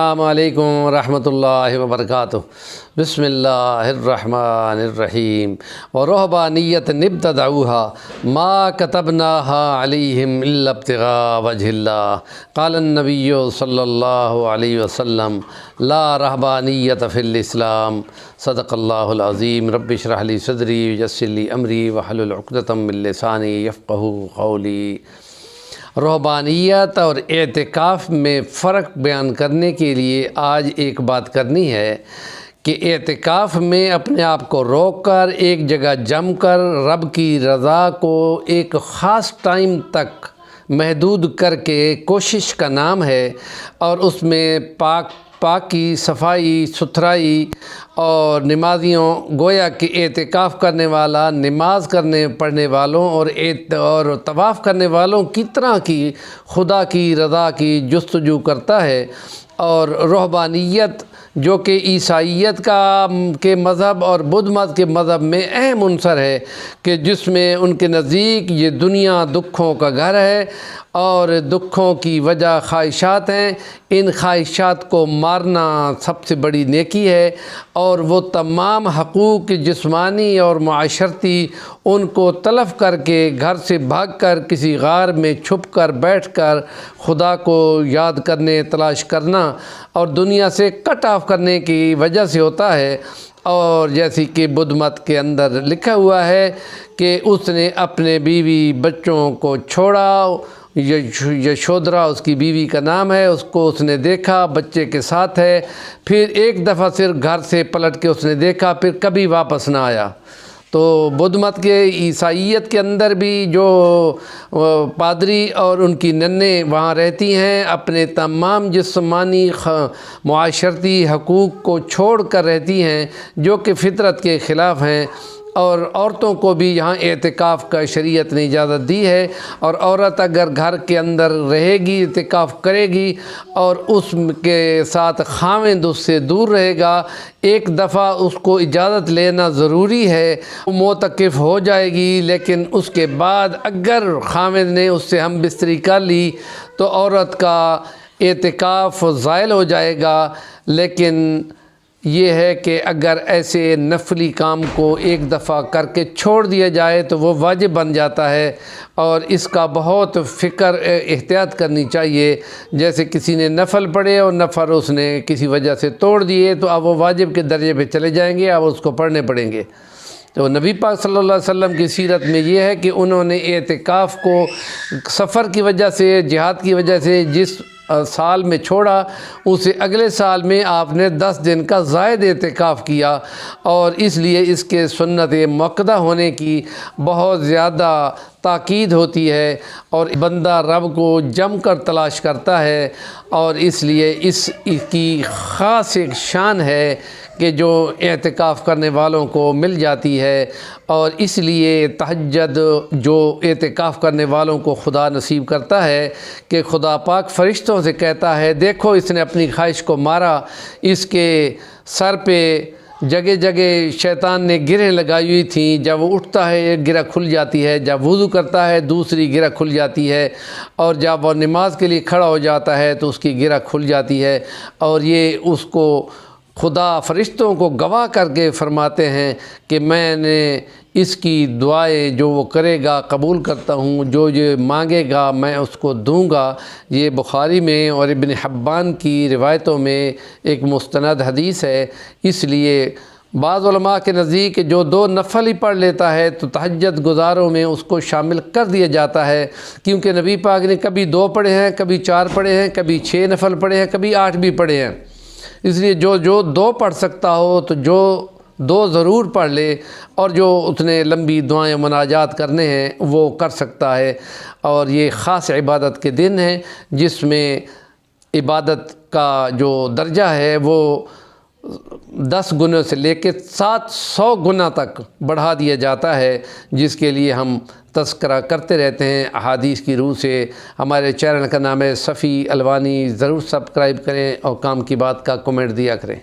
السلام علیکم ورحمۃ اللہ وبرکاتہ۔ بسم اللہ الرحمن الرحیم۔ ورہبانیۃ ابتدعوها ما كتبناها علیہم الا ابتغاء وجہ اللہ۔ قال النبی صلی اللہ علیہ وسلم لا رہبانیۃ فی الاسلام۔ صدق اللہ العظیم۔ رب اشرح لی صدری ویسر لی امری واحلل عقدۃ من لسانی یفقہوا قولی۔ رہبانیت اور اعتکاف میں فرق بیان کرنے کے لیے آج ایک بات کرنی ہے کہ اعتکاف میں اپنے آپ کو روک کر ایک جگہ جم کر رب کی رضا کو ایک خاص ٹائم تک محدود کر کے کوشش کا نام ہے، اور اس میں پاکی صفائی ستھرائی اور نمازیوں گویا کہ اعتکاف کرنے والا نماز پڑھنے والوں اور طواف کرنے والوں کی طرح کی خدا کی رضا کی جستجو کرتا ہے۔ اور رہبانیت جو کہ عیسائیت کے مذہب اور بدھ مت کے مذہب میں اہم عنصر ہے کہ جس میں ان کے نزدیک یہ دنیا دکھوں کا گھر ہے اور دکھوں کی وجہ خواہشات ہیں، ان خواہشات کو مارنا سب سے بڑی نیکی ہے، اور وہ تمام حقوق جسمانی اور معاشرتی ان کو تلف کر کے گھر سے بھاگ کر کسی غار میں چھپ کر بیٹھ کر خدا کو یاد کرنے تلاش کرنا اور دنیا سے کٹ آف کرنے کی وجہ سے ہوتا ہے۔ اور جیسے کہ بدھ مت کے اندر لکھا ہوا ہے کہ اس نے اپنے بیوی بچوں کو چھوڑا، یشودھرا اس کی بیوی کا نام ہے، اس کو اس نے دیکھا بچے کے ساتھ ہے، پھر ایک دفعہ صرف گھر سے پلٹ کے اس نے دیکھا، پھر کبھی واپس نہ آیا۔ تو بدھ مت کے عیسائیت کے اندر بھی جو پادری اور ان کی ننیں وہاں رہتی ہیں، اپنے تمام جسمانی معاشرتی حقوق کو چھوڑ کر رہتی ہیں جو کہ فطرت کے خلاف ہیں، اور عورتوں کو بھی یہاں اعتکاف کا شریعت نے اجازت دی ہے، اور عورت اگر گھر کے اندر رہے گی اعتکاف کرے گی اور اس کے ساتھ خاوند اس سے دور رہے گا، ایک دفعہ اس کو اجازت لینا ضروری ہے، وہ معتکف ہو جائے گی، لیکن اس کے بعد اگر خاوند نے اس سے ہم بستری کر لی تو عورت کا اعتکاف زائل ہو جائے گا۔ لیکن یہ ہے کہ اگر ایسے نفلی کام کو ایک دفعہ کر کے چھوڑ دیا جائے تو وہ واجب بن جاتا ہے، اور اس کا بہت فکر احتیاط کرنی چاہیے۔ جیسے کسی نے نفل پڑھے اور نفل اس نے کسی وجہ سے توڑ دیے تو اب وہ واجب کے درجے پہ چلے جائیں گے، اب اس کو پڑھنے پڑیں گے۔ تو نبی پاک صلی اللہ علیہ وسلم کی سیرت میں یہ ہے کہ انہوں نے اعتکاف کو سفر کی وجہ سے، جہاد کی وجہ سے جس سال میں چھوڑا، اسے اگلے سال میں آپ نے 10 دن کا زائد اعتکاف کیا، اور اس لیے اس کے سنت مؤکدہ ہونے کی بہت زیادہ تاکید ہوتی ہے، اور بندہ رب کو جم کر تلاش کرتا ہے، اور اس لیے اس کی خاص ایک شان ہے کہ جو اعتکاف کرنے والوں کو مل جاتی ہے۔ اور اس لیے تہجد جو اعتکاف کرنے والوں کو خدا نصیب کرتا ہے کہ خدا پاک فرشتوں سے کہتا ہے دیکھو اس نے اپنی خواہش کو مارا، اس کے سر پہ جگہ جگہ شیطان نے گرہیں لگائی ہوئی تھیں، جب وہ اٹھتا ہے ایک گرہ کھل جاتی ہے، جب وضو کرتا ہے دوسری گرہ کھل جاتی ہے، اور جب وہ نماز کے لیے کھڑا ہو جاتا ہے تو اس کی گرہ کھل جاتی ہے، اور یہ اس کو خدا فرشتوں کو گواہ کر کے فرماتے ہیں کہ میں نے اس کی دعائیں جو وہ کرے گا قبول کرتا ہوں، جو یہ مانگے گا میں اس کو دوں گا۔ یہ بخاری میں اور ابن حبان کی روایتوں میں ایک مستند حدیث ہے۔ اس لیے بعض علماء کے نزدیک جو 2 نفل ہی پڑھ لیتا ہے تو تہجد گزاروں میں اس کو شامل کر دیا جاتا ہے، کیونکہ نبی پاک نے کبھی 2 پڑھے ہیں، کبھی 4 پڑھے ہیں، کبھی 6 نفل پڑھے ہیں، کبھی 8 بھی پڑھے ہیں۔ اس لیے جو 2 پڑھ سکتا ہو تو جو 2 ضرور پڑھ لے، اور جو اس نے لمبی دعائیں مناجات کرنے ہیں وہ کر سکتا ہے۔ اور یہ خاص عبادت کے دن ہیں جس میں عبادت کا جو درجہ ہے وہ 10 گنوں سے لے کے 700 گنا تک بڑھا دیا جاتا ہے، جس کے لیے ہم تذکرہ کرتے رہتے ہیں احادیث کی روح سے۔ ہمارے چینل کا نام ہے صفی الوانی، ضرور سبسکرائب کریں اور کام کی بات کا کمنٹ دیا کریں۔